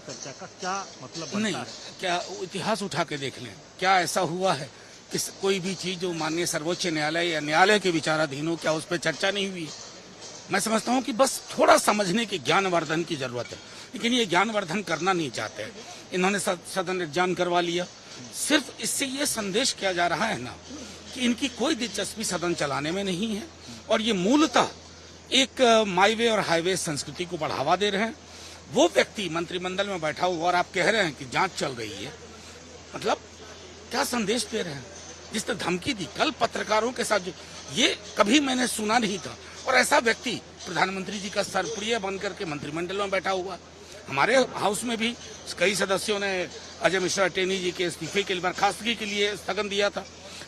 चर्चा का क्या मतलब बनता नहीं, है? क्या इतिहास उठा के देख लें, क्या ऐसा हुआ है कि कोई भी चीज जो माननीय सर्वोच्च न्यायालय या न्यायालय के विचाराधीन हो, क्या उस पर चर्चा नहीं हुई? मैं समझता हूं कि बस थोड़ा समझने की ज्ञानवर्धन की जरूरत है, लेकिन ये ज्ञानवर्धन करना नहीं चाहते। इन्होंने सदन एग्जाम करवा लिया। सिर्फ इससे ये संदेश किया जा रहा है ना कि इनकी कोई दिलचस्पी सदन चलाने में नहीं है, और ये मूलतः एक माईवे और हाईवे संस्कृति को बढ़ावा दे रहे हैं। वो व्यक्ति मंत्रिमंडल में बैठा हुआ और आप कह रहे हैं कि जांच चल रही है, मतलब क्या संदेश दे रहे हैं? जिसने धमकी दी कल पत्रकारों के साथ, जो ये कभी मैंने सुना नहीं था, और ऐसा व्यक्ति प्रधानमंत्री जी का सरप्रिय बनकर के मंत्रिमंडल में बैठा हुआ। हमारे हाउस में भी कई सदस्यों ने अजय मिश्रा टेनी जी के इस्तीफे के लिए, बर्खास्तगी के लिए स्थगन दिया था।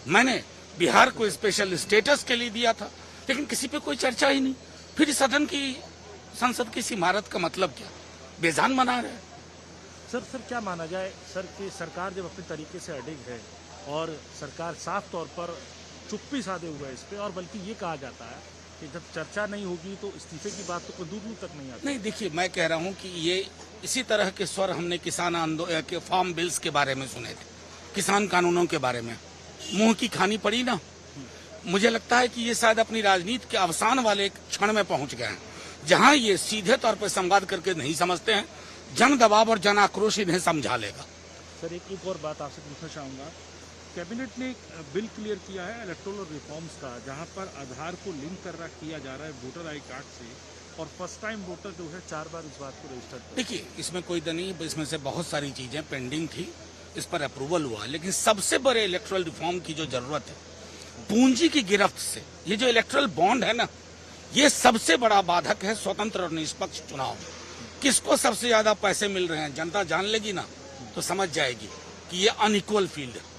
मैंने बिहार को स्पेशल स्टेटस के लिए दिया था, लेकिन किसी पे कोई चर्चा ही नहीं। फिर सदन की, संसद की इमारत का मतलब क्या? बेजान मना रहे हैं। सर क्या माना जाए सर कि सरकार जब अपने तरीके से अडिग है और सरकार साफ तौर पर चुप्पी साधे हुआ है इस पे, और बल्कि ये कहा जाता है कि जब चर्चा नहीं होगी तो इस्तीफे की बात तो कोई दूर दूर तक नहीं आती। नहीं, देखिए, मैं कह रहा हूं कि ये इसी तरह के स्वर हमने किसान आंदोलन के फार्म बिल्स के बारे में सुने थे, किसान कानूनों के बारे में। मुंह की खानी पड़ी ना। मुझे लगता है कि ये शायद अपनी राजनीति के अवसान वाले क्षण में पहुंच गए हैं, जहां ये सीधे तौर पर संवाद करके नहीं समझते हैं। जन दबाव और जन आक्रोश इन्हें समझा लेगा। सर एक और बात आपसे पूछना चाहूँगा। कैबिनेट ने एक बिल क्लियर किया है इलेक्टोरल रिफॉर्म्स का, जहां पर आधार को लिंक किया जा रहा है वोटर आई कार्ड से, और फर्स्ट टाइम वोटर जो है 4 बार इस बात को रजिस्टर कर। देखिए, इसमें कोई नहीं, इसमें से बहुत सारी चीजें पेंडिंग थी, इस पर अप्रूवल हुआ। लेकिन सबसे बड़े इलेक्टोरल रिफॉर्म की जो जरूरत है, पूंजी की गिरफ्त से, ये जो इलेक्टोरल बॉन्ड है ना, ये सबसे बड़ा बाधक है स्वतंत्र और निष्पक्ष चुनाव। किसको सबसे ज्यादा पैसे मिल रहे हैं जनता जान लेगी ना, तो समझ जाएगी कि ये अनइक्वल फील्ड है।